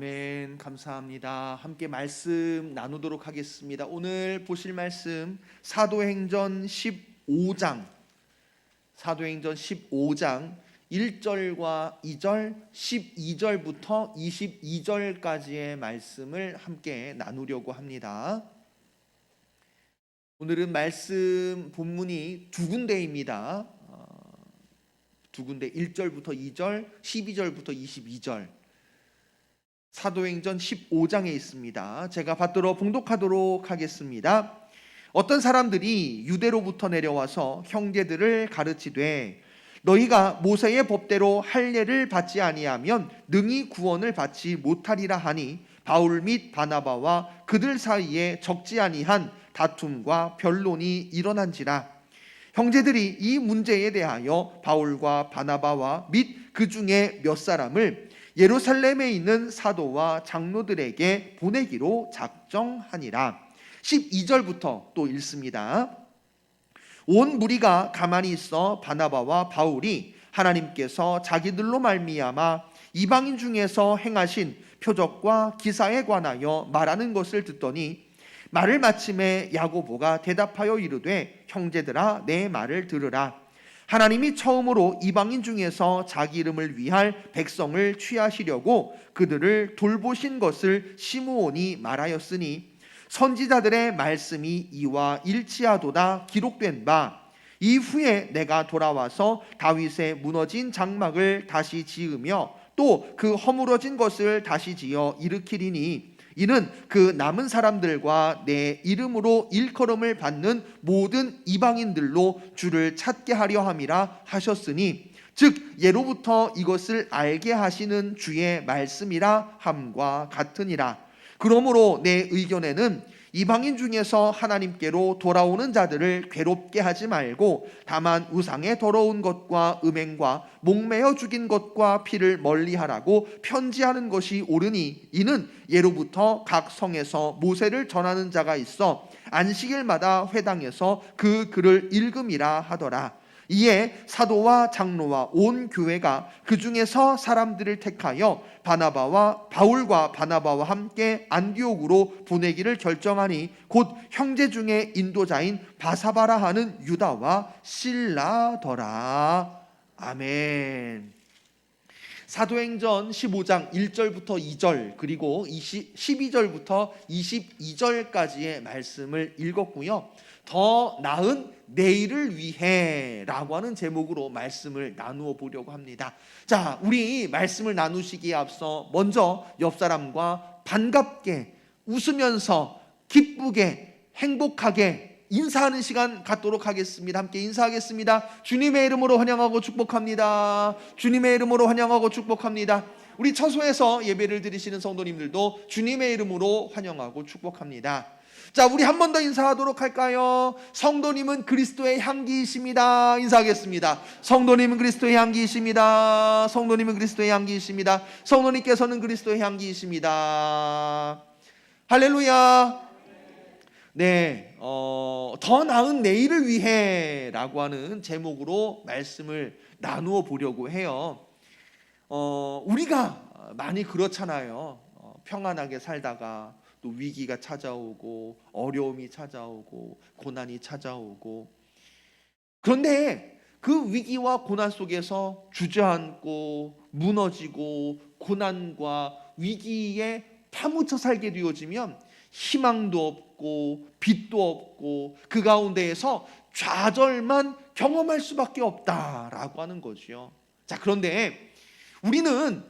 아멘. 감사합니다. 함께 말씀 나누도록 하겠습니다. 오늘 보실 말씀 사도행전 15장 1절과 2절, 12절부터 22절까지의 말씀을 함께 나누려고 합니다. 오늘은 말씀 본문이 두 군데입니다. 두 군데, 1절부터 2절, 12절부터 22절. 사도행전 15장에 있습니다. 제가 받들어 봉독하도록 하겠습니다. 어떤 사람들이 유대로부터 내려와서 형제들을 가르치되 너희가 모세의 법대로 할례를 받지 아니하면 능히 구원을 받지 못하리라 하니 바울 및 바나바와 그들 사이에 적지 아니한 다툼과 변론이 일어난지라. 형제들이 이 문제에 대하여 바울과 바나바와 및 그 중에 몇 사람을 예루살렘에 있는 사도와 장로들에게 보내기로 작정하니라. 12절부터 또 읽습니다. 온 무리가 가만히 있어 바나바와 바울이 하나님께서 자기들로 말미암아 이방인 중에서 행하신 표적과 기사에 관하여 말하는 것을 듣더니 말을 마침에 야고보가 대답하여 이르되 형제들아 내 말을 들으라. 하나님이 처음으로 이방인 중에서 자기 이름을 위할 백성을 취하시려고 그들을 돌보신 것을 시므온이 말하였으니 선지자들의 말씀이 이와 일치하도다 기록된 바 이후에 내가 돌아와서 다윗의 무너진 장막을 다시 지으며 또 그 허물어진 것을 다시 지어 일으키리니 이는 그 남은 사람들과 내 이름으로 일컬음을 받는 모든 이방인들로 주를 찾게 하려 함이라 하셨으니 즉 예로부터 이것을 알게 하시는 주의 말씀이라 함과 같으니라. 그러므로 내 의견에는 이방인 중에서 하나님께로 돌아오는 자들을 괴롭게 하지 말고 다만 우상의 더러운 것과 음행과 목매어 죽인 것과 피를 멀리하라고 편지하는 것이 옳으니 이는 예로부터 각 성에서 모세를 전하는 자가 있어 안식일마다 회당에서 그 글을 읽음이라 하더라. 이에 사도와 장로와 온 교회가 그 중에서 사람들을 택하여 바울과 바나바와 함께 안디옥으로 보내기를 결정하니 곧 형제 중에 인도자인 바사바라 하는 유다와 실라더라. 아멘. 사도행전 15장 1절부터 2절 그리고 12절부터 22절까지의 말씀을 읽었고요. 더 나은 내일을 위해 라고 하는 제목으로 말씀을 나누어 보려고 합니다. 자, 우리 말씀을 나누시기에 앞서 먼저 옆 사람과 반갑게 웃으면서 기쁘게 행복하게 인사하는 시간 갖도록 하겠습니다. 함께 인사하겠습니다. 주님의 이름으로 환영하고 축복합니다. 주님의 이름으로 환영하고 축복합니다. 우리 처소에서 예배를 드리시는 성도님들도 주님의 이름으로 환영하고 축복합니다. 자, 우리 한 번 더 인사하도록 할까요? 성도님은 그리스도의 향기이십니다. 인사하겠습니다. 성도님은 그리스도의 향기이십니다. 성도님은 그리스도의 향기이십니다. 성도님께서는 그리스도의 향기이십니다. 할렐루야. 네, 더 나은 내일을 위해 라고 하는 제목으로 말씀을 나누어 보려고 해요. 우리가 많이 그렇잖아요. 평안하게 살다가 또 위기가 찾아오고 어려움이 찾아오고 고난이 찾아오고, 그런데 그 위기와 고난 속에서 주저앉고 무너지고 고난과 위기에 파묻혀 살게 되어지면 희망도 없고 빛도 없고 그 가운데에서 좌절만 경험할 수밖에 없다라고 하는 거죠. 자, 그런데 우리는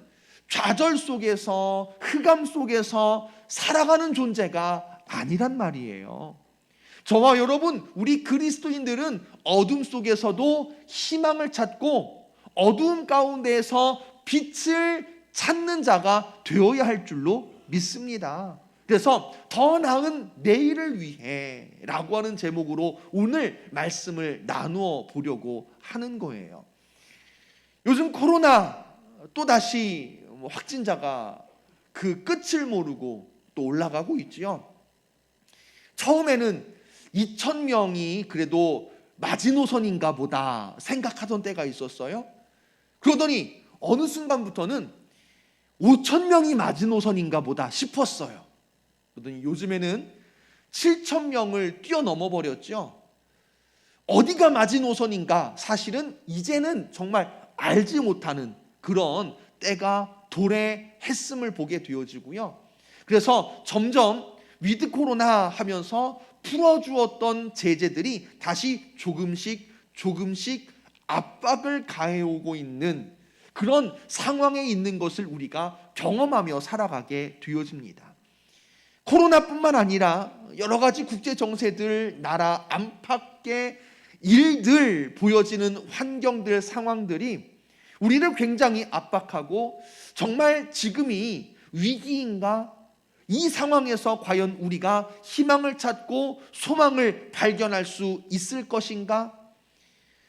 좌절 속에서 흑암 속에서 살아가는 존재가 아니란 말이에요. 저와 여러분, 우리 그리스도인들은 어둠 속에서도 희망을 찾고 어두움 가운데에서 빛을 찾는 자가 되어야 할 줄로 믿습니다. 그래서 더 나은 내일을 위해 라고 하는 제목으로 오늘 말씀을 나누어 보려고 하는 거예요. 요즘 코로나 또다시 확진자가 그 끝을 모르고 또 올라가고 있지요. 처음에는 2,000명이 그래도 마지노선인가 보다 생각하던 때가 있었어요. 그러더니 어느 순간부터는 5천 명이 마지노선인가 보다 싶었어요. 그러더니 요즘에는 7천 명을 뛰어넘어 버렸죠. 어디가 마지노선인가 사실은 이제는 정말 알지 못하는 그런 때가 도래했음을 보게 되어지고요. 그래서 점점 위드 코로나 하면서 풀어주었던 제재들이 다시 조금씩 압박을 가해오고 있는 그런 상황에 있는 것을 우리가 경험하며 살아가게 되어집니다. 코로나뿐만 아니라 여러 가지 국제 정세들, 나라 안팎의 일들, 보여지는 환경들, 상황들이 우리를 굉장히 압박하고 정말 지금이 위기인가? 이 상황에서 과연 우리가 희망을 찾고 소망을 발견할 수 있을 것인가?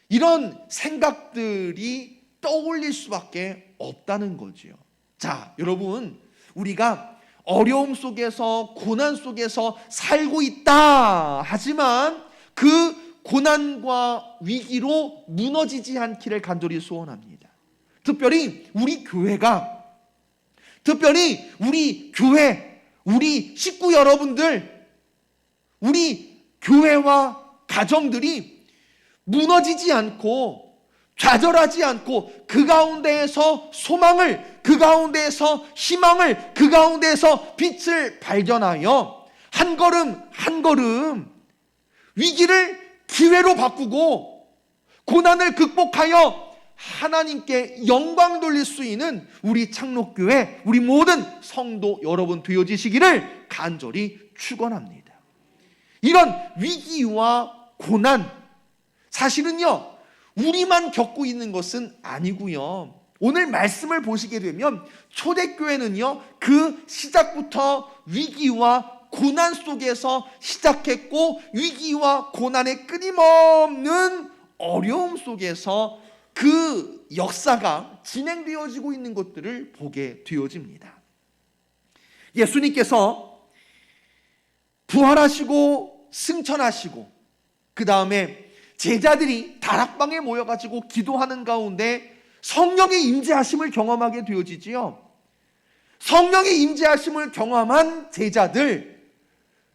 이런 생각들이 떠올릴 수밖에 없다는 거지요. 자, 여러분, 우리가 어려움 속에서 고난 속에서 살고 있다. 하지만 그 고난과 위기로 무너지지 않기를 간절히 소원합니다. 특별히 우리 교회가, 특별히 우리 교회, 우리 식구 여러분들, 우리 교회와 가정들이 무너지지 않고 좌절하지 않고 그 가운데에서 소망을, 그 가운데에서 희망을, 그 가운데에서 빛을 발견하여 한 걸음 한 걸음 위기를 기회로 바꾸고 고난을 극복하여 하나님께 영광 돌릴 수 있는 우리 창록교회, 우리 모든 성도 여러분 되어지시기를 간절히 축원합니다. 이런 위기와 고난, 사실은요 우리만 겪고 있는 것은 아니고요. 오늘 말씀을 보시게 되면 초대교회는요 그 시작부터 위기와 고난 속에서 시작했고 위기와 고난의 끊임없는 어려움 속에서 그 역사가 진행되어지고 있는 것들을 보게 되어집니다. 예수님께서 부활하시고 승천하시고 그 다음에 제자들이 다락방에 모여가지고 기도하는 가운데 성령의 임재하심을 경험하게 되어지지요. 성령의 임재하심을 경험한 제자들,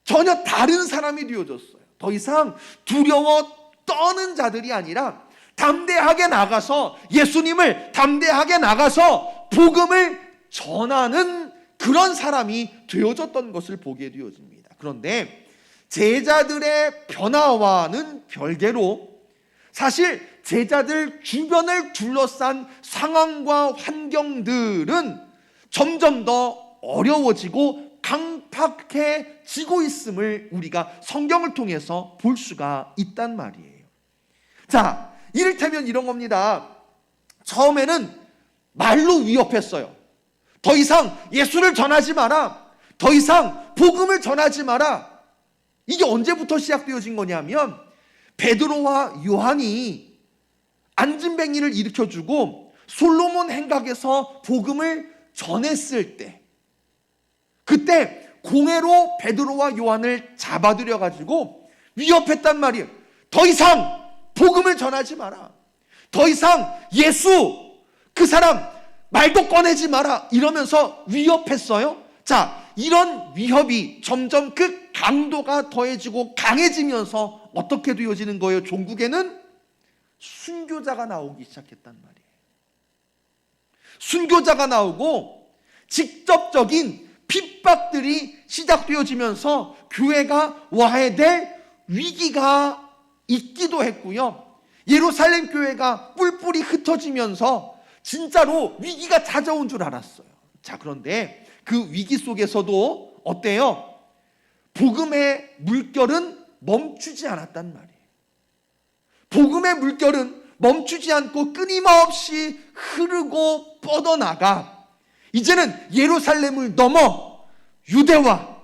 전혀 다른 사람이 되어졌어요. 더 이상 두려워 떠는 자들이 아니라 담대하게 나가서 예수님을 담대하게 나가서 복음을 전하는 그런 사람이 되어졌던 것을 보게 되어집니다. 그런데 제자들의 변화와는 별개로 사실 제자들 주변을 둘러싼 상황과 환경들은 점점 더 어려워지고 강팍해지고 있음을 우리가 성경을 통해서 볼 수가 있단 말이에요. 자, 이를테면 이런 겁니다. 처음에는 말로 위협했어요. 더 이상 예수를 전하지 마라. 더 이상 복음을 전하지 마라. 이게 언제부터 시작되어진 거냐면 베드로와 요한이 안진뱅이를 일으켜주고 솔로몬 행각에서 복음을 전했을 때, 그때 공회로 베드로와 요한을 잡아들여 가지고 위협했단 말이에요. 더 이상 복음을 전하지 마라. 더 이상 예수 그 사람 말도 꺼내지 마라. 이러면서 위협했어요. 자, 이런 위협이 점점 그 강도가 더해지고 강해지면서 어떻게 되어지는 거예요? 종국에는 순교자가 나오기 시작했단 말이에요. 순교자가 나오고 직접적인 핍박들이 시작되어지면서 교회가 와야 될 위기가 있기도 했고요. 예루살렘 교회가 뿔뿔이 흩어지면서 진짜로 위기가 찾아온 줄 알았어요. 자, 그런데 그 위기 속에서도 어때요? 복음의 물결은 멈추지 않았단 말이에요. 복음의 물결은 멈추지 않고 끊임없이 흐르고 뻗어나가 이제는 예루살렘을 넘어 유대와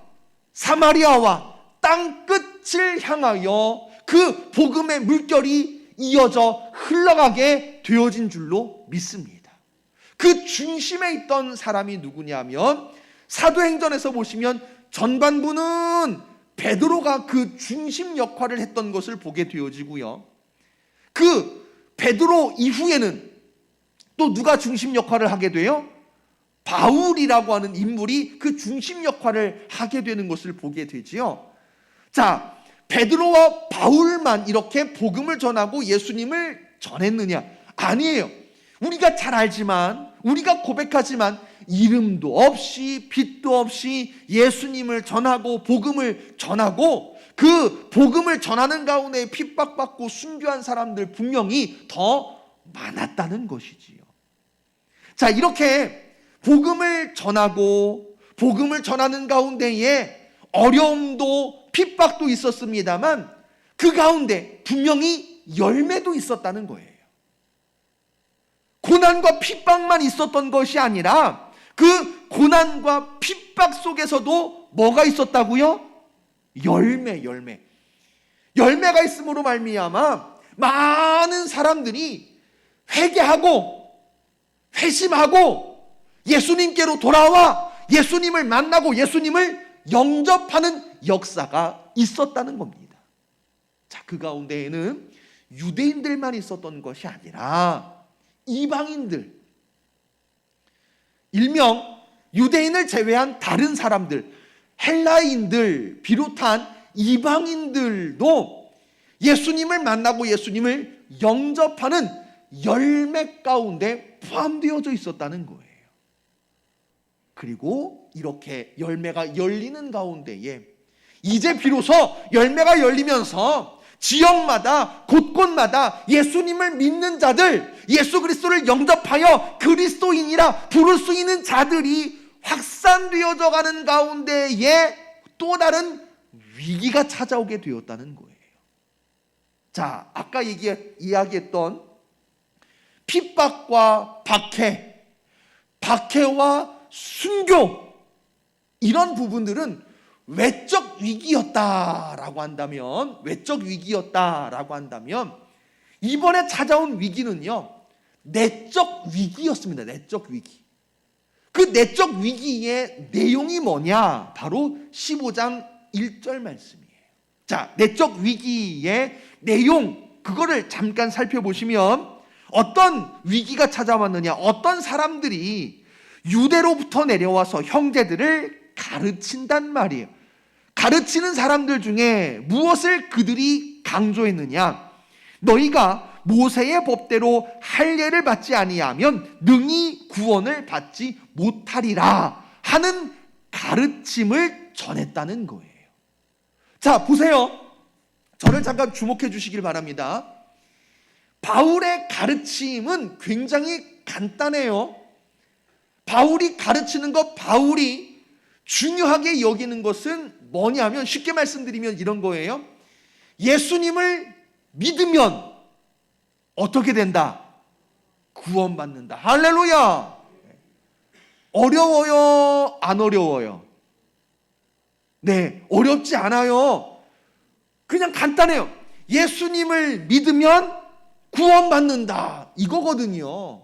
사마리아와 땅끝을 향하여 그 복음의 물결이 이어져 흘러가게 되어진 줄로 믿습니다. 그 중심에 있던 사람이 누구냐면 사도행전에서 보시면 전반부는 베드로가 그 중심 역할을 했던 것을 보게 되어지고요. 그 베드로 이후에는 또 누가 중심 역할을 하게 돼요? 바울이라고 하는 인물이 그 중심 역할을 하게 되는 것을 보게 되지요. 자, 베드로와 바울만 이렇게 복음을 전하고 예수님을 전했느냐? 아니에요. 우리가 잘 알지만, 우리가 고백하지만 이름도 없이 빛도 없이 예수님을 전하고 복음을 전하고 그 복음을 전하는 가운데 핍박받고 순교한 사람들 분명히 더 많았다는 것이지요. 자, 이렇게 복음을 전하고 복음을 전하는 가운데에 어려움도 핍박도 있었습니다만 그 가운데 분명히 열매도 있었다는 거예요. 고난과 핍박만 있었던 것이 아니라 그 고난과 핍박 속에서도 뭐가 있었다고요? 열매가 있음으로 말미암아 많은 사람들이 회개하고 회심하고 예수님께로 돌아와 예수님을 만나고 예수님을 영접하는 역사가 있었다는 겁니다. 자, 그 가운데에는 유대인들만 있었던 것이 아니라 이방인들, 일명 유대인을 제외한 다른 사람들, 헬라인들 비롯한 이방인들도 예수님을 만나고 예수님을 영접하는 열매 가운데 포함되어져 있었다는 거예요. 그리고 이렇게 열매가 열리는 가운데에 이제 비로소 열매가 열리면서 지역마다 곳곳마다 예수님을 믿는 자들, 예수 그리스도를 영접하여 그리스도인이라 부를 수 있는 자들이 확산되어져 가는 가운데에 또 다른 위기가 찾아오게 되었다는 거예요. 자, 아까 이야기했던 핍박과 박해와 순교, 이런 부분들은 외적 위기였다라고 한다면 이번에 찾아온 위기는요, 내적 위기였습니다. 내적 위기. 그 내적 위기의 내용이 뭐냐? 바로 15장 1절 말씀이에요. 자, 내적 위기의 내용, 그거를 잠깐 살펴보시면 어떤 위기가 찾아왔느냐? 어떤 사람들이 유대로부터 내려와서 형제들을 가르친단 말이에요. 가르치는 사람들 중에 무엇을 그들이 강조했느냐? 너희가 모세의 법대로 할례를 받지 아니하면 능히 구원을 받지 못하리라 하는 가르침을 전했다는 거예요. 자, 보세요. 저를 잠깐 주목해 주시길 바랍니다. 바울의 가르침은 굉장히 간단해요. 바울이 가르치는 것, 바울이 중요하게 여기는 것은 뭐냐면, 쉽게 말씀드리면 이런 거예요. 예수님을 믿으면 어떻게 된다? 구원받는다. 할렐루야! 어려워요? 안 어려워요? 네, 어렵지 않아요. 그냥 간단해요. 예수님을 믿으면 구원받는다, 이거거든요.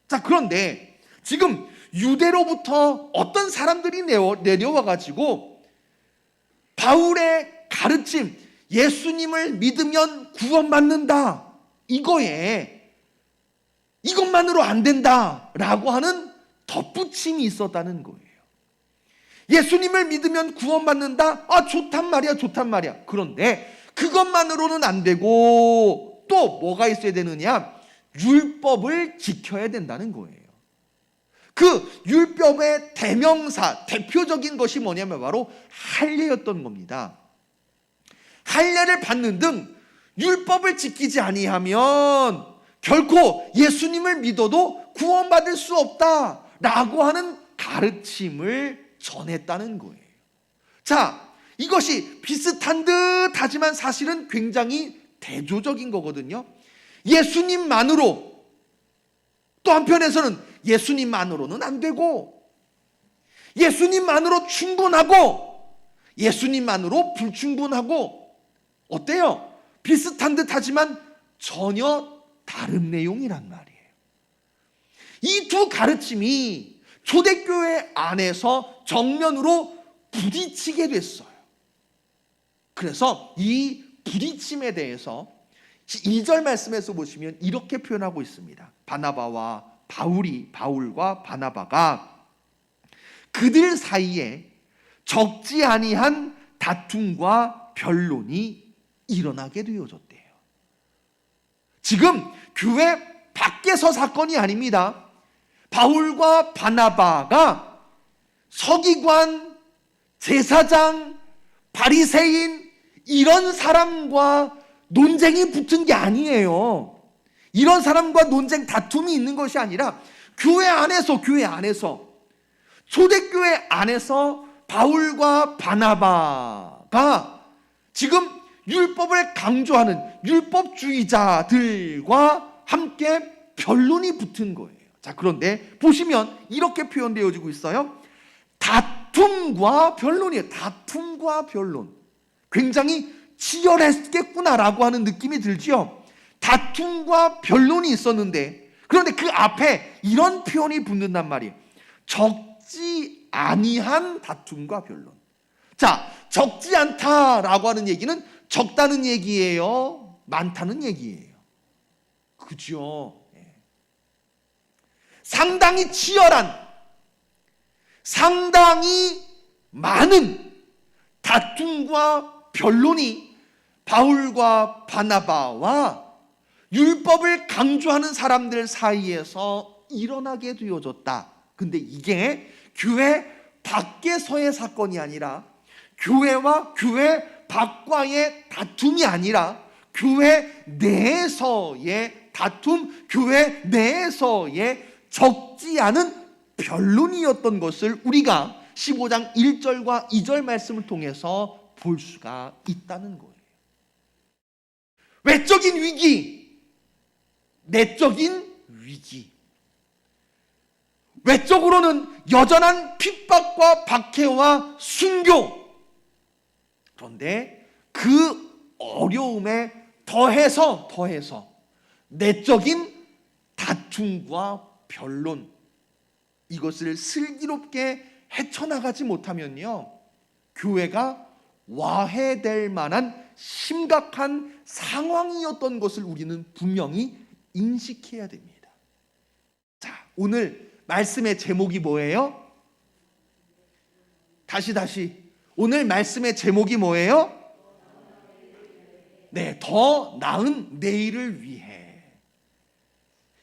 자, 그런데 지금 유대로부터 어떤 사람들이 내려와가지고 바울의 가르침, 예수님을 믿으면 구원받는다, 이것만으로 안 된다라고 하는 덧붙임이 있었다는 거예요. 예수님을 믿으면 구원받는다? 아, 좋단 말이야. 그런데 그것만으로는 안 되고 또 뭐가 있어야 되느냐? 율법을 지켜야 된다는 거예요. 그 율법의 대명사, 대표적인 것이 뭐냐면 바로 할례였던 겁니다. 할례를 받는 등 율법을 지키지 아니하면 결코 예수님을 믿어도 구원받을 수 없다라고 하는 가르침을 전했다는 거예요. 자, 이것이 비슷한 듯 하지만 사실은 굉장히 대조적인 거거든요. 예수님만으로, 또 한편에서는 예수님만으로는 안 되고, 예수님만으로 충분하고 예수님만으로 불충분하고, 어때요? 비슷한 듯 하지만 전혀 다른 내용이란 말이에요. 이 두 가르침이 초대교회 안에서 정면으로 부딪히게 됐어요. 그래서 이 부딪힘에 대해서 2절 말씀에서 보시면 이렇게 표현하고 있습니다. 바울과 바나바가 그들 사이에 적지 아니한 다툼과 변론이 일어나게 되어졌대요. 지금 교회 밖에서 사건이 아닙니다. 바울과 바나바가 서기관, 제사장, 바리새인 이런 사람과 논쟁이 붙은 게 아니에요. 이런 사람과 논쟁, 다툼이 있는 것이 아니라 교회 안에서 초대교회 안에서 바울과 바나바가 지금 율법을 강조하는 율법주의자들과 함께 변론이 붙은 거예요. 자, 그런데 보시면 이렇게 표현되어지고 있어요. 다툼과 변론이에요. 다툼과 변론. 굉장히 치열했겠구나라고 하는 느낌이 들죠. 다툼과 변론이 있었는데, 그런데 그 앞에 이런 표현이 붙는단 말이에요. 적지 아니한 다툼과 변론. 자, 적지 않다라고 하는 얘기는 적다는 얘기예요? 많다는 얘기예요? 그죠? 상당히 치열한, 상당히 많은 다툼과 변론이 바울과 바나바와 율법을 강조하는 사람들 사이에서 일어나게 되어졌다. 근데 이게 교회 밖에서의 사건이 아니라, 교회와 교회 밖과의 다툼이 아니라 교회 내에서의 다툼, 교회 내에서의 적지 않은 변론이었던 것을 우리가 15장 1절과 2절 말씀을 통해서 볼 수가 있다는 거예요. 외적인 위기, 내적인 위기. 외적으로는 여전한 핍박과 박해와 순교. 그런데 그 어려움에 더해서 내적인 다툼과 변론, 이것을 슬기롭게 헤쳐나가지 못하면요, 교회가 와해될 만한 심각한 상황이었던 것을 우리는 분명히 인식해야 됩니다. 자, 오늘 말씀의 제목이 뭐예요? 다시. 오늘 말씀의 제목이 뭐예요? 네, 더 나은 내일을 위해.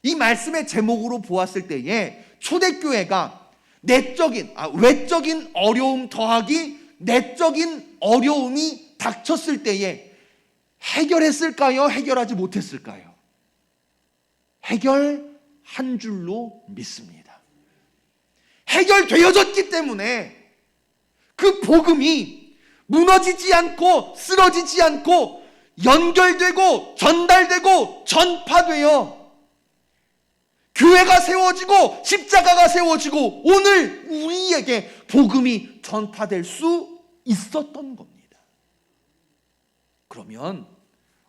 이 말씀의 제목으로 보았을 때에 초대교회가 외적인 어려움 더하기 내적인 어려움이 닥쳤을 때에 해결했을까요? 해결하지 못했을까요? 해결한 줄로 믿습니다. 해결되어졌기 때문에 그 복음이 무너지지 않고 쓰러지지 않고 연결되고 전달되고 전파되어 교회가 세워지고 십자가가 세워지고 오늘 우리에게 복음이 전파될 수 있었던 겁니다. 그러면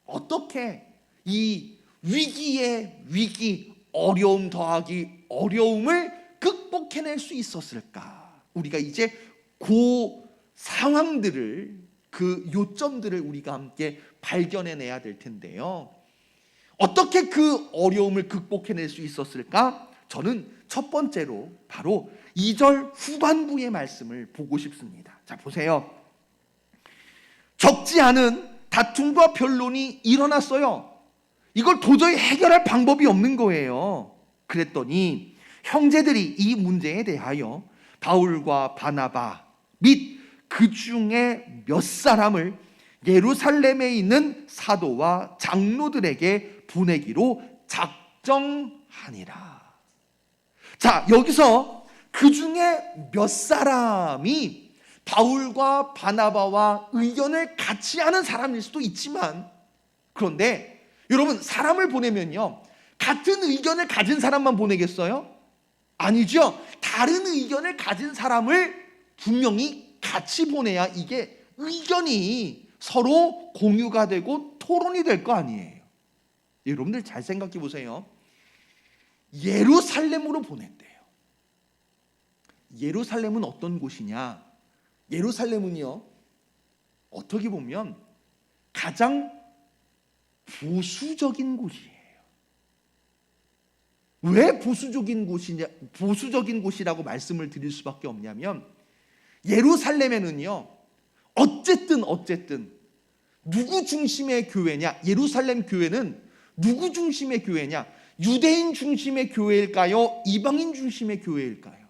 어떻게 이 위기에 위기, 어려움 더하기 어려움을 극복해낼 수 있었을까? 우리가 이제 그 상황들을, 그 요점들을 우리가 함께 발견해내야 될 텐데요. 어떻게 그 어려움을 극복해낼 수 있었을까? 저는 첫 번째로 바로 2절 후반부의 말씀을 보고 싶습니다. 자, 보세요. 적지 않은 다툼과 변론이 일어났어요. 이걸 도저히 해결할 방법이 없는 거예요. 그랬더니 형제들이 이 문제에 대하여 바울과 바나바 및 그 중에 몇 사람을 예루살렘에 있는 사도와 장로들에게 보내기로 작정하니라. 자, 여기서 그 중에 몇 사람이 바울과 바나바와 의견을 같이 하는 사람일 수도 있지만, 그런데 여러분, 사람을 보내면요, 같은 의견을 가진 사람만 보내겠어요? 아니죠. 다른 의견을 가진 사람을 분명히 같이 보내야 이게 의견이 서로 공유가 되고 토론이 될 거 아니에요. 여러분들 잘 생각해 보세요. 예루살렘으로 보냈대요. 예루살렘은 어떤 곳이냐? 예루살렘은요, 어떻게 보면 가장 보수적인 곳이에요. 왜 보수적인 곳이라고 말씀을 드릴 수밖에 없냐면, 예루살렘에는요, 어쨌든 누구 중심의 교회냐? 예루살렘 교회는 누구 중심의 교회냐? 유대인 중심의 교회일까요? 이방인 중심의 교회일까요?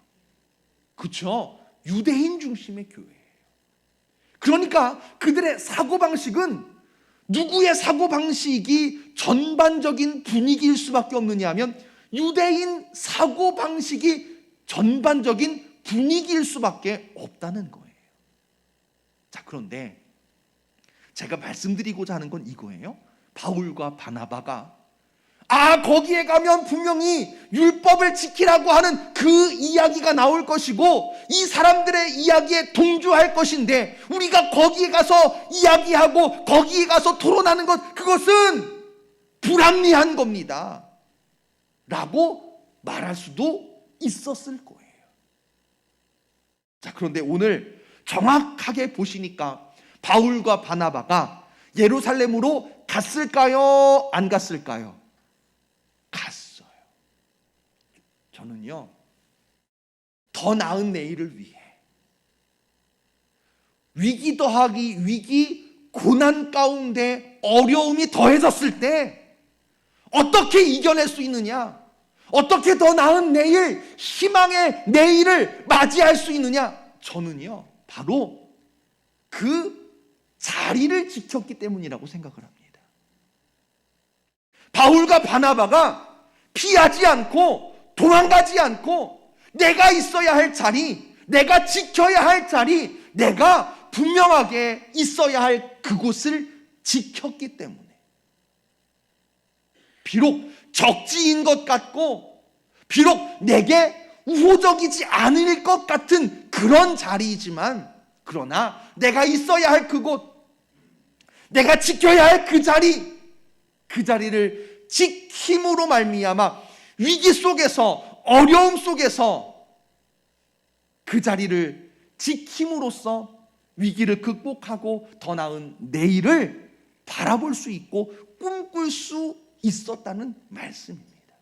그렇죠? 유대인 중심의 교회예요. 그러니까 그들의 사고방식은 누구의 사고방식이 전반적인 분위기일 수밖에 없느냐 하면 유대인 사고방식이 전반적인 분위기일 수밖에 없다는 거예요. 자, 그런데 제가 말씀드리고자 하는 건 이거예요. 바울과 바나바가 거기에 가면 분명히 율법을 지키라고 하는 그 이야기가 나올 것이고 이 사람들의 이야기에 동조할 것인데, 우리가 거기에 가서 이야기하고 거기에 가서 토론하는 것, 그것은 불합리한 겁니다 라고 말할 수도 있었을 거예요. 자, 그런데 오늘 정확하게 보시니까 바울과 바나바가 예루살렘으로 갔을까요? 안 갔을까요? 갔어요. 저는요, 더 나은 내일을 위해 위기 더하기 위기, 고난 가운데 어려움이 더해졌을 때 어떻게 이겨낼 수 있느냐, 어떻게 더 나은 내일, 희망의 내일을 맞이할 수 있느냐, 저는요 바로 그 자리를 지켰기 때문이라고 생각을 합니다. 바울과 바나바가 피하지 않고 도망가지 않고 내가 있어야 할 자리, 내가 지켜야 할 자리, 내가 분명하게 있어야 할 그곳을 지켰기 때문에, 비록 적지인 것 같고 비록 내게 우호적이지 않을 것 같은 그런 자리이지만, 그러나 내가 있어야 할 그곳, 내가 지켜야 할 그 자리, 그 자리를 지킴으로 말미암아 위기 속에서, 어려움 속에서 그 자리를 지킴으로써 위기를 극복하고 더 나은 내일을 바라볼 수 있고 꿈꿀 수 있었다는 말씀입니다.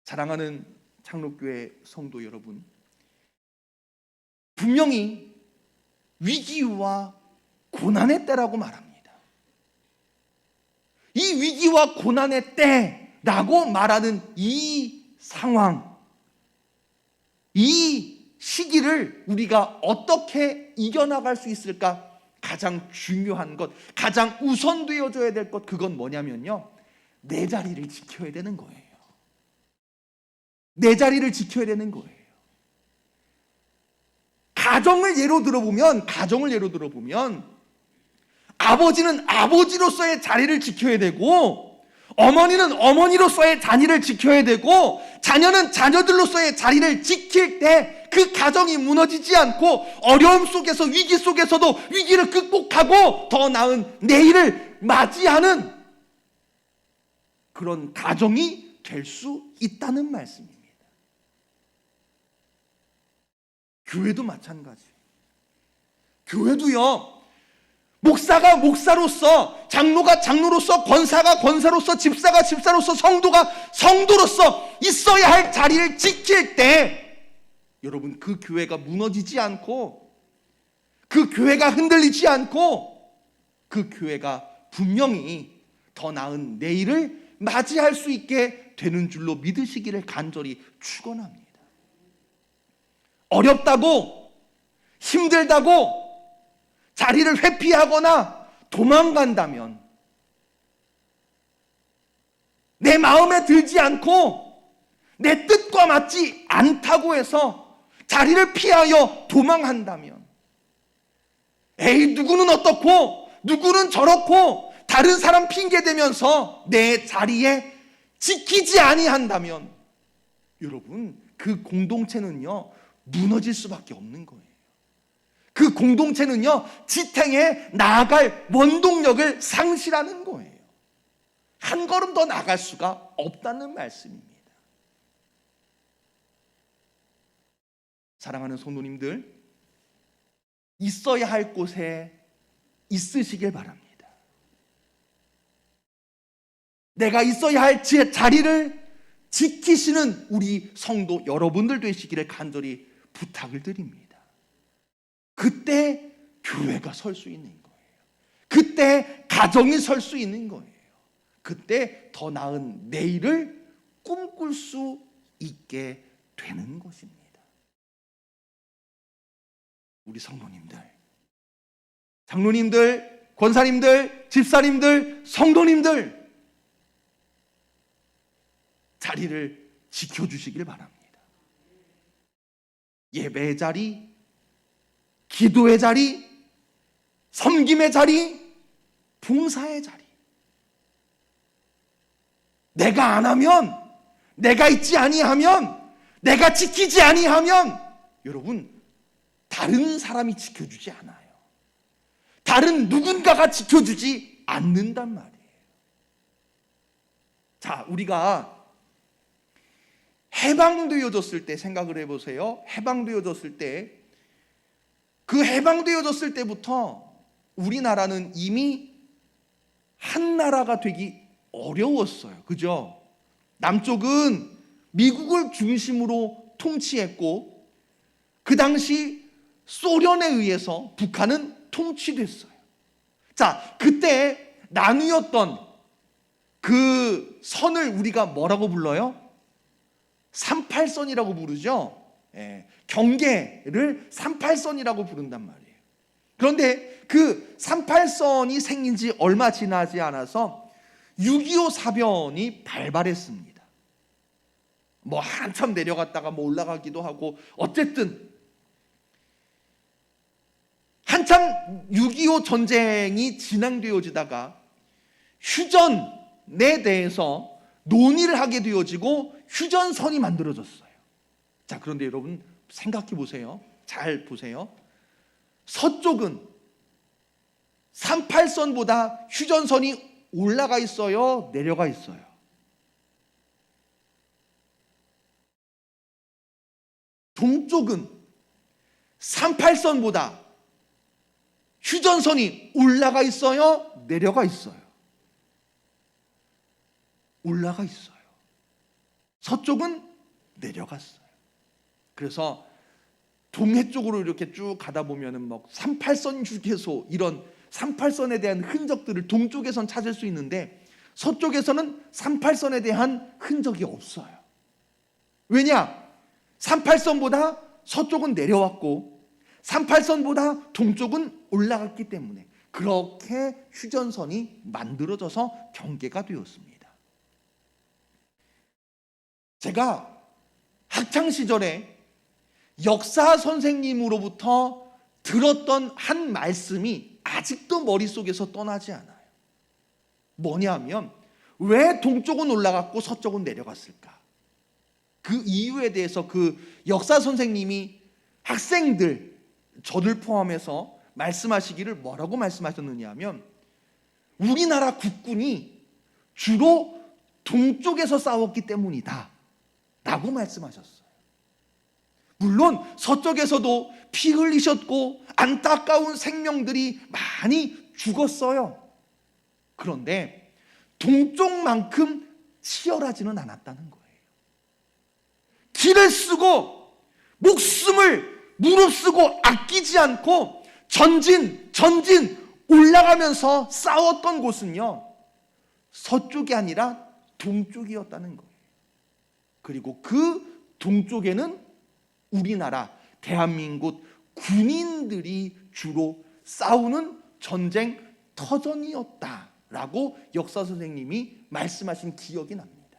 사랑하는 장로교회 성도 여러분, 분명히 위기와 고난의 때라고 말합니다. 이 위기와 고난의 때라고 말하는 이 상황, 이 시기를 우리가 어떻게 이겨나갈 수 있을까? 가장 중요한 것, 가장 우선되어져야 될 것, 그건 뭐냐면요, 내 자리를 지켜야 되는 거예요. 내 자리를 지켜야 되는 거예요. 가정을 예로 들어보면 아버지는 아버지로서의 자리를 지켜야 되고, 어머니는 어머니로서의 자리를 지켜야 되고, 자녀는 자녀들로서의 자리를 지킬 때 그 가정이 무너지지 않고 어려움 속에서, 위기 속에서도 위기를 극복하고 더 나은 내일을 맞이하는 그런 가정이 될 수 있다는 말씀입니다. 교회도 마찬가지예요. 교회도요, 목사가 목사로서, 장로가 장로로서, 권사가 권사로서, 집사가 집사로서, 성도가 성도로서 있어야 할 자리를 지킬 때, 여러분, 그 교회가 무너지지 않고, 그 교회가 흔들리지 않고, 그 교회가 분명히 더 나은 내일을 맞이할 수 있게 되는 줄로 믿으시기를 간절히 축원합니다. 어렵다고, 힘들다고 자리를 회피하거나 도망간다면, 내 마음에 들지 않고 내 뜻과 맞지 않다고 해서 자리를 피하여 도망한다면, 에이, 누구는 어떻고 누구는 저렇고 다른 사람 핑계대면서 내 자리에 지키지 아니한다면, 여러분, 그 공동체는요 무너질 수밖에 없는 거예요. 그 공동체는요 지탱해 나아갈 원동력을 상실하는 거예요. 한 걸음 더 나갈 수가 없다는 말씀입니다. 사랑하는 성도님들, 있어야 할 곳에 있으시길 바랍니다. 내가 있어야 할 자리를 지키시는 우리 성도 여러분들 되시기를 간절히 부탁을 드립니다. 그때 교회가 설 수 있는 거예요. 그때 가정이 설 수 있는 거예요. 그때 더 나은 내일을 꿈꿀 수 있게 되는 것입니다. 우리 성도님들, 장로님들, 권사님들, 집사님들, 성도님들, 자리를 지켜주시길 바랍니다. 예배의 자리, 기도의 자리, 섬김의 자리, 봉사의 자리. 내가 안 하면, 내가 있지 아니하면, 내가 지키지 아니하면, 여러분, 다른 사람이 지켜주지 않아요. 다른 누군가가 지켜주지 않는단 말이에요. 자, 우리가 해방되어졌을 때 생각을 해보세요. 해방되어졌을 때, 그 해방되어졌을 때부터 우리나라는 이미 한 나라가 되기 어려웠어요. 그죠? 남쪽은 미국을 중심으로 통치했고, 그 당시 소련에 의해서 북한은 통치됐어요. 자, 그때 나뉘었던 그 선을 우리가 뭐라고 불러요? 38선이라고 부르죠. 경계를 38선이라고 부른단 말이에요. 그런데 그 38선이 생긴 지 얼마 지나지 않아서 6.25 사변이 발발했습니다. 뭐 한참 내려갔다가 뭐 올라가기도 하고, 어쨌든 한참 6.25 전쟁이 진행되어지다가 휴전에 대해서 논의를 하게 되어지고 휴전선이 만들어졌어요. 자, 그런데 여러분 생각해 보세요. 잘 보세요. 서쪽은 38선보다 휴전선이 올라가 있어요? 내려가 있어요? 동쪽은 38선보다 휴전선이 올라가 있어요? 내려가 있어요? 올라가 있어요. 서쪽은 내려갔어요. 그래서 동해 쪽으로 이렇게 쭉 가다 보면은 뭐 38선 휴게소, 이런 38선에 대한 흔적들을 동쪽에선 찾을 수 있는데 서쪽에서는 38선에 대한 흔적이 없어요. 왜냐? 38선보다 서쪽은 내려왔고 38선보다 동쪽은 올라갔기 때문에 그렇게 휴전선이 만들어져서 경계가 되었습니다. 제가 학창시절에 역사 선생님으로부터 들었던 한 말씀이 아직도 머릿속에서 떠나지 않아요. 뭐냐면, 왜 동쪽은 올라갔고 서쪽은 내려갔을까? 그 이유에 대해서 그 역사 선생님이 학생들, 저를 포함해서 말씀하시기를 뭐라고 말씀하셨느냐 하면, 우리나라 국군이 주로 동쪽에서 싸웠기 때문이다 라고 말씀하셨어요. 물론 서쪽에서도 피 흘리셨고 안타까운 생명들이 많이 죽었어요. 그런데 동쪽만큼 치열하지는 않았다는 거예요. 길을 쓰고 목숨을 무릅쓰고 아끼지 않고 전진 올라가면서 싸웠던 곳은요, 서쪽이 아니라 동쪽이었다는 거예요. 그리고 그 동쪽에는 우리나라 대한민국 군인들이 주로 싸우는 전쟁 터전이었다라고 역사 선생님이 말씀하신 기억이 납니다.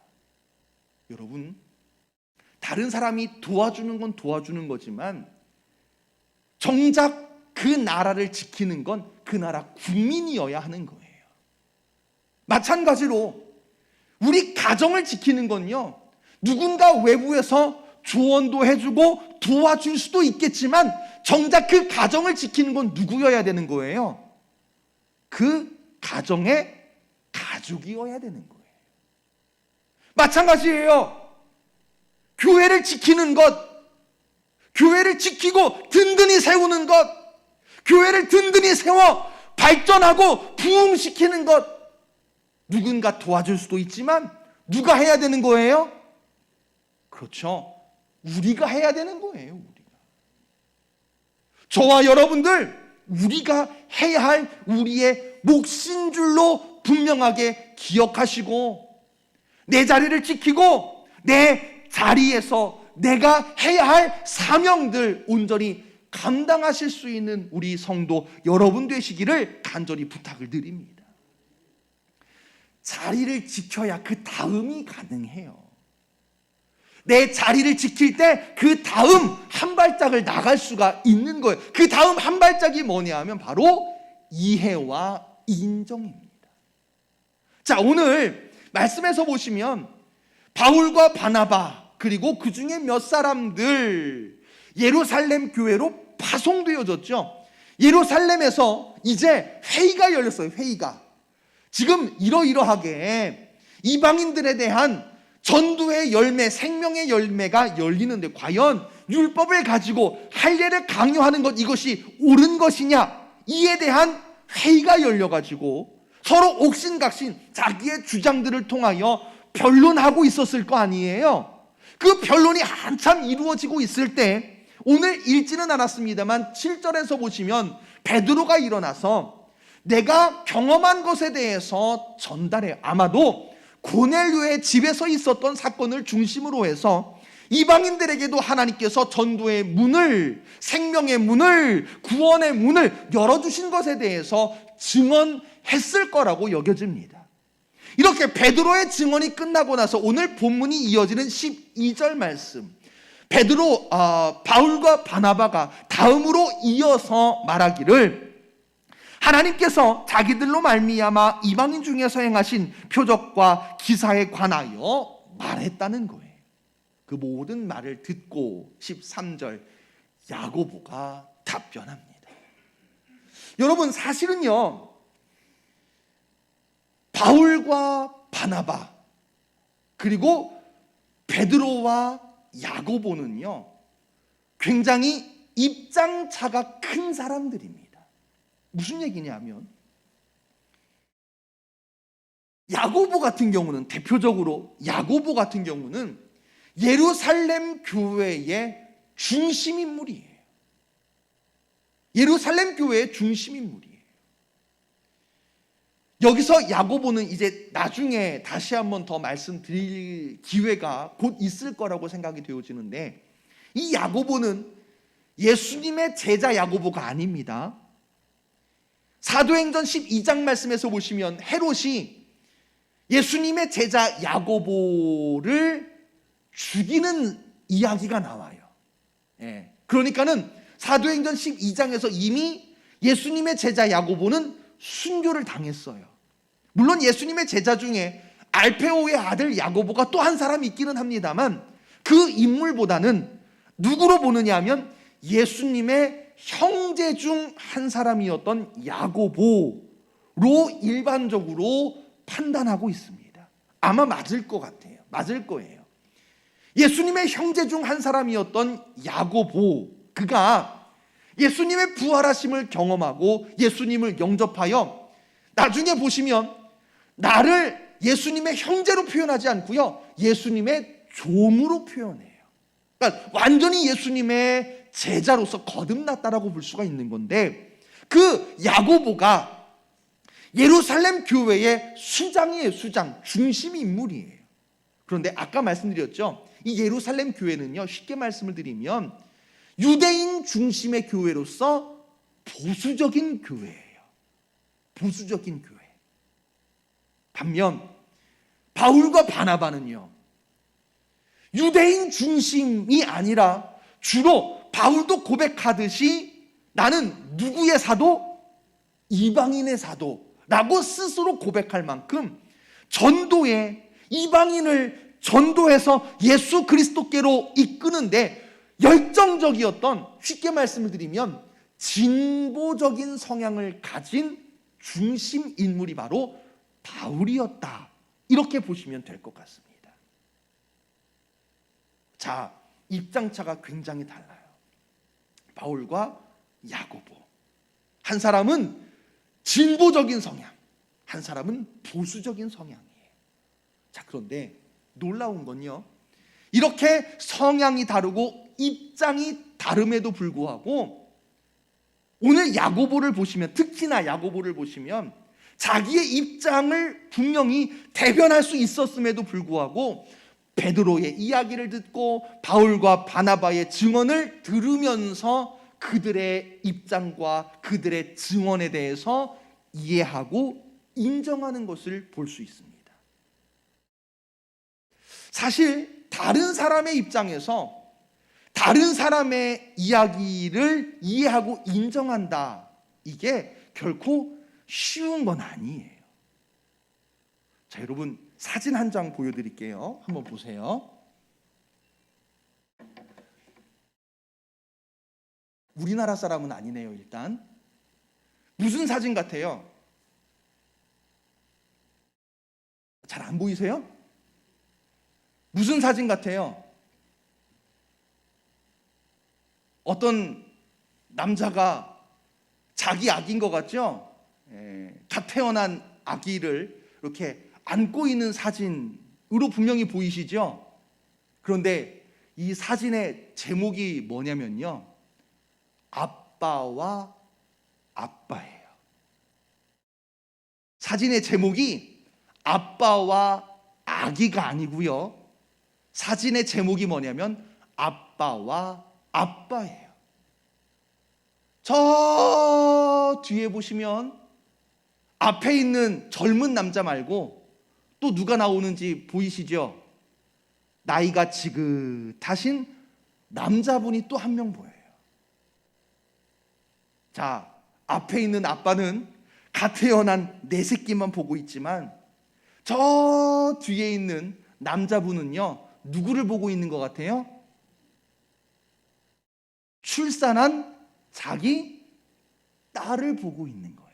여러분, 다른 사람이 도와주는 건 도와주는 거지만 정작 그 나라를 지키는 건 그 나라 국민이어야 하는 거예요. 마찬가지로 우리 가정을 지키는 건요, 누군가 외부에서 조언도 해주고 도와줄 수도 있겠지만 정작 그 가정을 지키는 건 누구여야 되는 거예요? 그 가정의 가족이어야 되는 거예요. 마찬가지예요. 교회를 지키는 것, 교회를 지키고 든든히 세우는 것, 교회를 든든히 세워 발전하고 부흥시키는 것, 누군가 도와줄 수도 있지만 누가 해야 되는 거예요? 그렇죠. 우리가 해야 되는 거예요. 우리가. 저와 여러분들, 우리가 해야 할 우리의 몫인 줄로 분명하게 기억하시고 내 자리를 지키고 내 자리에서 내가 해야 할 사명들 온전히 감당하실 수 있는 우리 성도 여러분 되시기를 간절히 부탁을 드립니다. 자리를 지켜야 그 다음이 가능해요. 내 자리를 지킬 때 그 다음 한 발짝을 나갈 수가 있는 거예요. 그 다음 한 발짝이 뭐냐 하면 바로 이해와 인정입니다. 자, 오늘 말씀에서 보시면 바울과 바나바 그리고 그 중에 몇 사람들 예루살렘 교회로 파송되어졌죠. 예루살렘에서 이제 회의가 열렸어요. 회의가. 지금 이러이러하게 이방인들에 대한 전도의 열매, 생명의 열매가 열리는데 과연 율법을 가지고 할례를 강요하는 것, 이것이 옳은 것이냐, 이에 대한 회의가 열려가지고 서로 옥신각신 자기의 주장들을 통하여 변론하고 있었을 거 아니에요. 그 변론이 한참 이루어지고 있을 때 오늘 읽지는 않았습니다만 7절에서 보시면 베드로가 일어나서 내가 경험한 것에 대해서 전달해, 아마도 고넬료의 집에서 있었던 사건을 중심으로 해서 이방인들에게도 하나님께서 전도의 문을, 생명의 문을, 구원의 문을 열어주신 것에 대해서 증언했을 거라고 여겨집니다. 이렇게 베드로의 증언이 끝나고 나서 오늘 본문이 이어지는 12절 말씀, 베드로, 바울과 바나바가 다음으로 이어서 말하기를 하나님께서 자기들로 말미암아 이방인 중에서 행하신 표적과 기사에 관하여 말했다는 거예요. 그 모든 말을 듣고 13절 야고보가 답변합니다. 여러분, 사실은요, 바울과 바나바 그리고 베드로와 야고보는요 굉장히 입장차가 큰 사람들입니다. 무슨 얘기냐면 야고보 같은 경우는, 대표적으로 야고보 같은 경우는 예루살렘 교회의 중심 인물이에요. 예루살렘 교회의 중심 인물이에요. 여기서 야고보는 이제 나중에 다시 한번 더 말씀드릴 기회가 곧 있을 거라고 생각이 되어지는데, 이 야고보는 예수님의 제자 야고보가 아닙니다. 사도행전 12장 말씀에서 보시면 헤롯이 예수님의 제자 야고보를 죽이는 이야기가 나와요. 그러니까는 사도행전 12장에서 이미 예수님의 제자 야고보는 순교를 당했어요. 물론 예수님의 제자 중에 알페오의 아들 야고보가 또 한 사람이 있기는 합니다만 그 인물보다는 누구로 보느냐 하면 예수님의 형제 중 한 사람이었던 야고보로 일반적으로 판단하고 있습니다. 아마 맞을 것 같아요. 맞을 거예요. 예수님의 형제 중 한 사람이었던 야고보, 그가 예수님의 부활하심을 경험하고 예수님을 영접하여 나중에 보시면 나를 예수님의 형제로 표현하지 않고요, 예수님의 종으로 표현해요. 그러니까 완전히 예수님의 제자로서 거듭났다라고 볼 수가 있는 건데, 그 야고보가 예루살렘 교회의 수장이에요. 수장, 중심 인물이에요. 그런데 아까 말씀드렸죠, 이 예루살렘 교회는요, 쉽게 말씀을 드리면 유대인 중심의 교회로서 보수적인 교회예요. 보수적인 교회. 반면 바울과 바나바는요, 유대인 중심이 아니라 주로 바울도 고백하듯이 나는 누구의 사도? 이방인의 사도라고 스스로 고백할 만큼 전도에, 이방인을 전도해서 예수 그리스도께로 이끄는데 열정적이었던, 쉽게 말씀을 드리면 진보적인 성향을 가진 중심 인물이 바로 바울이었다, 이렇게 보시면 될 것 같습니다. 자, 입장차가 굉장히 달라요. 바울과 야고보, 한 사람은 진보적인 성향, 한 사람은 보수적인 성향이에요. 자, 그런데 놀라운 건요, 이렇게 성향이 다르고 입장이 다름에도 불구하고 오늘 야고보를 보시면, 특히나 야고보를 보시면 자기의 입장을 분명히 대변할 수 있었음에도 불구하고 베드로의 이야기를 듣고 바울과 바나바의 증언을 들으면서 그들의 입장과 그들의 증언에 대해서 이해하고 인정하는 것을 볼 수 있습니다. 사실 다른 사람의 입장에서 다른 사람의 이야기를 이해하고 인정한다, 이게 결코 쉬운 건 아니에요. 자, 여러분 사진 한 장 보여드릴게요. 한번 보세요. 우리나라 사람은 아니네요. 일단 무슨 사진 같아요? 잘 안 보이세요? 무슨 사진 같아요? 어떤 남자가 자기 아기인 것 같죠? 갓 태어난 아기를 이렇게 안고 있는 사진으로 분명히 보이시죠? 그런데 이 사진의 제목이 뭐냐면요, 아빠와 아빠예요. 사진의 제목이 아빠와 아기가 아니고요, 사진의 제목이 뭐냐면 아빠와 아빠예요. 저 뒤에 보시면 앞에 있는 젊은 남자 말고 또 누가 나오는지 보이시죠? 나이가 지긋하신 남자분이 또 한 명 보여요. 자, 앞에 있는 아빠는 갓 태어난 내 새끼만 보고 있지만 저 뒤에 있는 남자분은요, 누구를 보고 있는 것 같아요? 출산한 자기 딸을 보고 있는 거예요.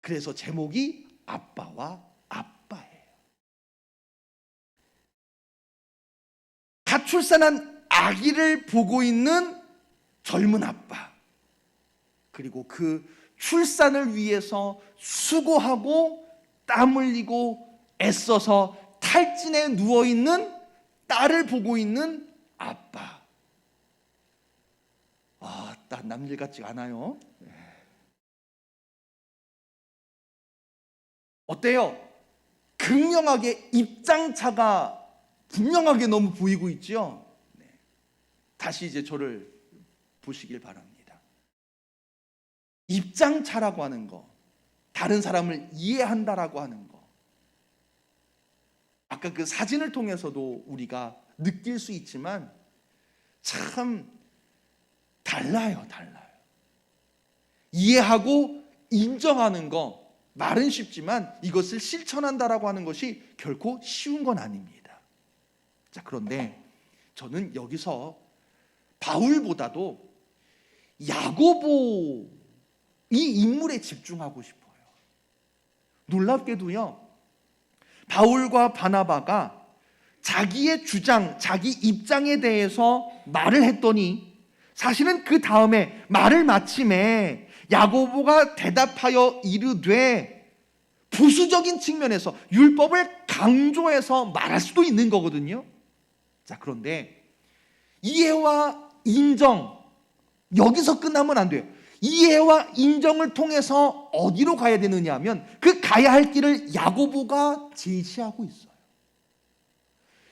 그래서 제목이 아빠와 아빠예요. 갓 출산한 아기를 보고 있는 젊은 아빠, 그리고 그 출산을 위해서 수고하고 땀 흘리고 애써서 탈진에 누워있는 딸을 보고 있는 아빠. 딱 남일 같지가 않아요. 어때요? 극명하게 입장차가 분명하게 너무 보이고 있죠? 다시 이제 저를 보시길 바랍니다. 입장차라고 하는 거, 다른 사람을 이해한다라고 하는 거, 아까 그 사진을 통해서도 우리가 느낄 수 있지만 참 달라요. 이해하고 인정하는 거, 말은 쉽지만 이것을 실천한다라고 하는 것이 결코 쉬운 건 아닙니다. 자, 그런데 저는 여기서 바울보다도 야고보 이 인물에 집중하고 싶어요. 놀랍게도요, 바울과 바나바가 자기의 주장, 자기 입장에 대해서 말을 했더니 사실은 그 다음에 말을 마침에 야고보가 대답하여 이르되 부수적인 측면에서 율법을 강조해서 말할 수도 있는 거거든요. 자, 그런데 이해와 인정, 여기서 끝나면 안 돼요. 이해와 인정을 통해서 어디로 가야 되느냐 하면 그 가야 할 길을 야고보가 제시하고 있어요.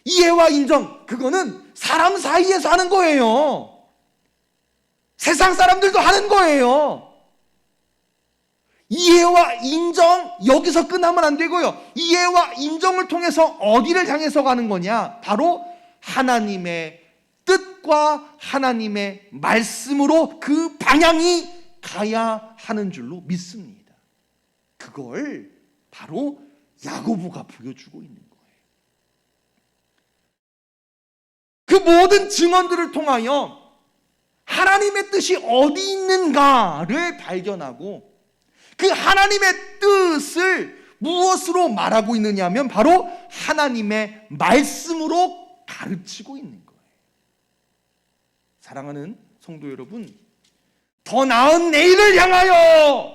이해와 인정, 그거는 사람 사이에서 하는 거예요. 세상 사람들도 하는 거예요. 이해와 인정, 여기서 끝나면 안 되고요. 이해와 인정을 통해서 어디를 향해서 가는 거냐? 바로 하나님의 뜻과 하나님의 말씀으로 그 방향이 가야 하는 줄로 믿습니다. 그걸 바로 야고보가 보여주고 있는 거예요. 그 모든 증언들을 통하여 하나님의 뜻이 어디 있는가를 발견하고 그 하나님의 뜻을 무엇으로 말하고 있느냐 하면 바로 하나님의 말씀으로 가르치고 있는 거예요. 사랑하는 성도 여러분, 더 나은 내일을 향하여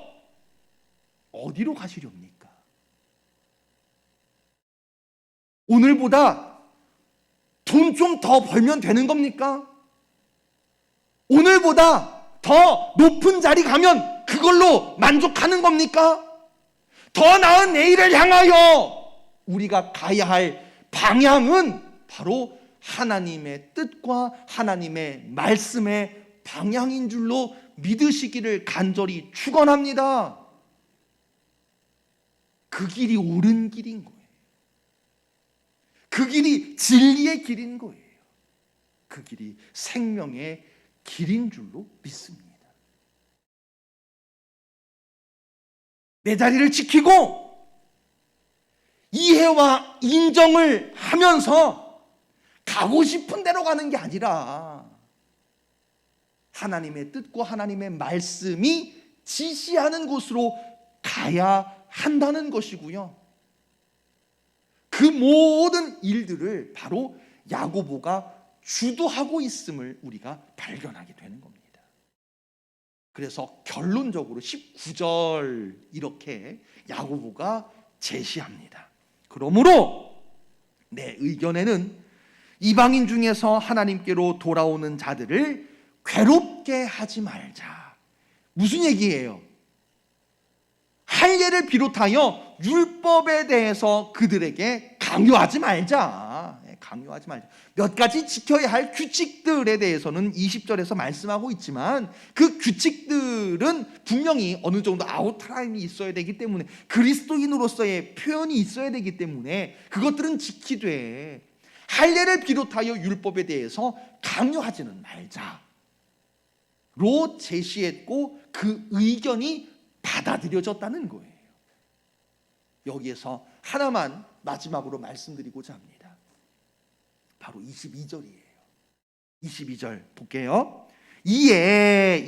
어디로 가시렵니까? 오늘보다 돈 좀 더 벌면 되는 겁니까? 오늘보다 더 높은 자리 가면 그걸로 만족하는 겁니까? 더 나은 내일을 향하여 우리가 가야 할 방향은 바로 하나님의 뜻과 하나님의 말씀의 방향인 줄로 믿으시기를 간절히 축원합니다. 그 길이 옳은 길인 거예요. 그 길이 진리의 길인 거예요. 그 길이 생명의 길인 줄로 믿습니다. 내 자리를 지키고 이해와 인정을 하면서 가고 싶은 대로 가는 게 아니라 하나님의 뜻과 하나님의 말씀이 지시하는 곳으로 가야 한다는 것이고요. 그 모든 일들을 바로 야고보가 주도하고 있음을 우리가 발견하게 되는 겁니다. 그래서 결론적으로 19절 이렇게 야고보가 제시합니다. 그러므로 내 의견에는 이방인 중에서 하나님께로 돌아오는 자들을 괴롭게 하지 말자. 무슨 얘기예요? 할례를 비롯하여 율법에 대해서 그들에게 강요하지 말자. 강요하지 말자. 몇 가지 지켜야 할 규칙들에 대해서는 20절에서 말씀하고 있지만 그 규칙들은 분명히 어느 정도 아웃라인이 있어야 되기 때문에 그리스도인으로서의 표현이 있어야 되기 때문에 그것들은 지키되 할례를 비롯하여 율법에 대해서 강요하지는 말자로 제시했고 그 의견이 받아들여졌다는 거예요. 여기에서 하나만 마지막으로 말씀드리고자 합니다. 바로 22절이에요. 22절 볼게요. 이에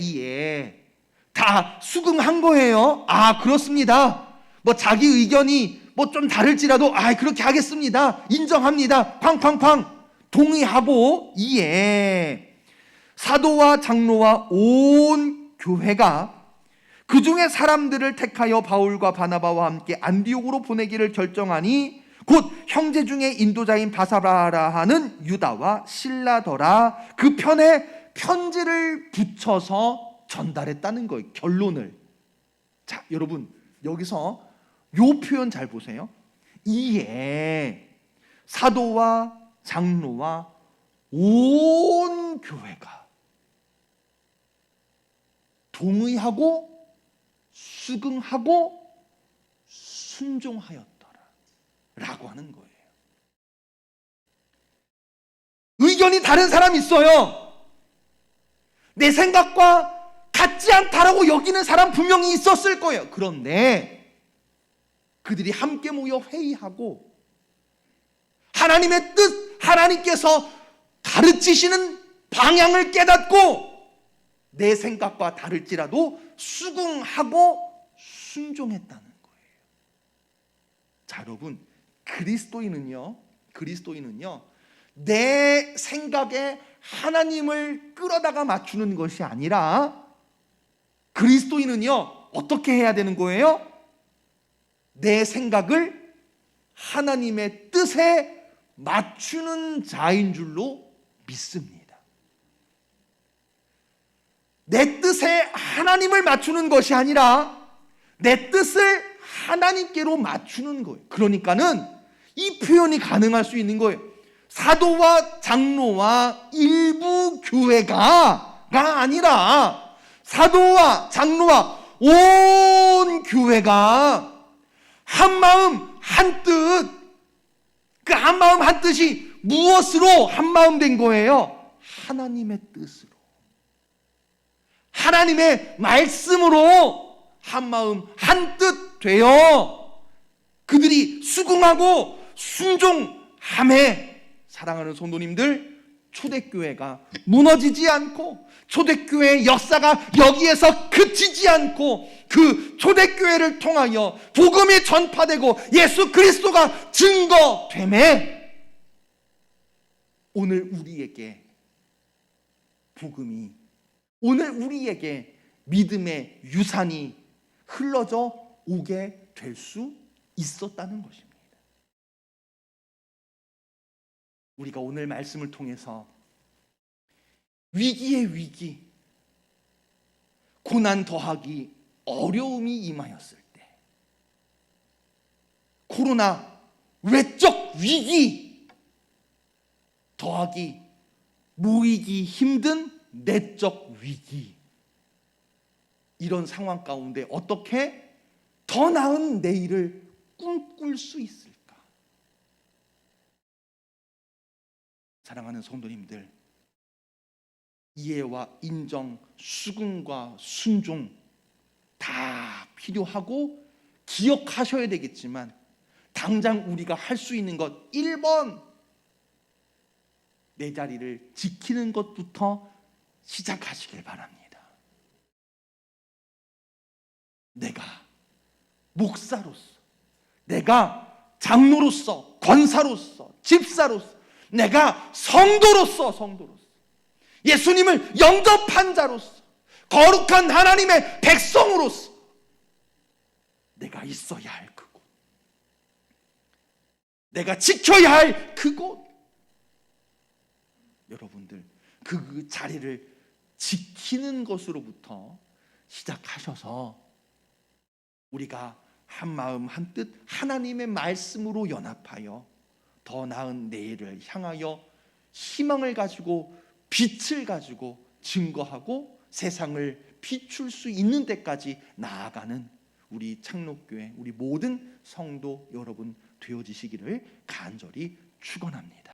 다 수긍한 거예요. 아, 그렇습니다. 뭐 자기 의견이 뭐 좀 다를지라도 그렇게 하겠습니다. 인정합니다. 팡팡팡 동의하고 이에 사도와 장로와 온 교회가 그 중에 사람들을 택하여 바울과 바나바와 함께 안디옥으로 보내기를 결정하니 곧 형제 중에 인도자인 바사바라 하는 유다와 실라더라 그 편에 편지를 붙여서 전달했다는 거예요. 결론을. 자, 여러분 여기서 요 표현 잘 보세요. 이에 사도와 장로와 온 교회가 동의하고 수긍하고 순종하였더라 라고 하는 거예요. 의견이 다른 사람 있어요. 내 생각과 같지 않다라고 여기는 사람 분명히 있었을 거예요. 그런데 그들이 함께 모여 회의하고 하나님의 뜻, 하나님께서 가르치시는 방향을 깨닫고 내 생각과 다를지라도 수긍하고 순종했다는 거예요. 자, 여러분, 그리스도인은요 내 생각에 하나님을 끌어다가 맞추는 것이 아니라 그리스도인은요 어떻게 해야 되는 거예요? 내 생각을 하나님의 뜻에 맞추는 자인 줄로 믿습니다. 내 뜻에 하나님을 맞추는 것이 아니라 내 뜻을 하나님께로 맞추는 거예요. 그러니까는 이 표현이 가능할 수 있는 거예요. 사도와 장로와 일부 교회가 아니라 사도와 장로와 온 교회가 한 마음 한 뜻, 그 한 마음 한 뜻이 무엇으로 한 마음 된 거예요? 하나님의 뜻으로, 하나님의 말씀으로 한 마음 한 뜻 되어 그들이 수긍하고 순종함에 사랑하는 성도님들, 초대교회가 무너지지 않고 초대교회의 역사가 여기에서 그치지 않고 그 초대교회를 통하여 복음이 전파되고 예수 그리스도가 증거됨에 오늘 우리에게 복음이, 오늘 우리에게 믿음의 유산이 흘러져 오게 될 수 있었다는 것입니다. 우리가 오늘 말씀을 통해서 위기의 위기, 고난 더하기 어려움이 임하였을 때, 코로나 외적 위기 더하기 모이기 힘든 내적 위기, 이런 상황 가운데 어떻게 더 나은 내일을 꿈꿀 수 있을까? 사랑하는 성도님들, 이해와 인정, 수긍과 순종 다 필요하고 기억하셔야 되겠지만, 당장 우리가 할 수 있는 것 1번, 내 자리를 지키는 것부터 시작하시길 바랍니다. 내가 목사로서, 내가 장로로서, 권사로서, 집사로서, 내가 성도로서 예수님을 영접한 자로서, 거룩한 하나님의 백성으로서 내가 있어야 할 그곳, 내가 지켜야 할 그곳, 여러분들 그 자리를 지키는 것으로부터 시작하셔서 우리가 한 마음 한 뜻 하나님의 말씀으로 연합하여 더 나은 내일을 향하여 희망을 가지고 빛을 가지고 증거하고 세상을 비출 수 있는 데까지 나아가는 우리 창록교회, 우리 모든 성도 여러분 되어지시기를 간절히 축원합니다.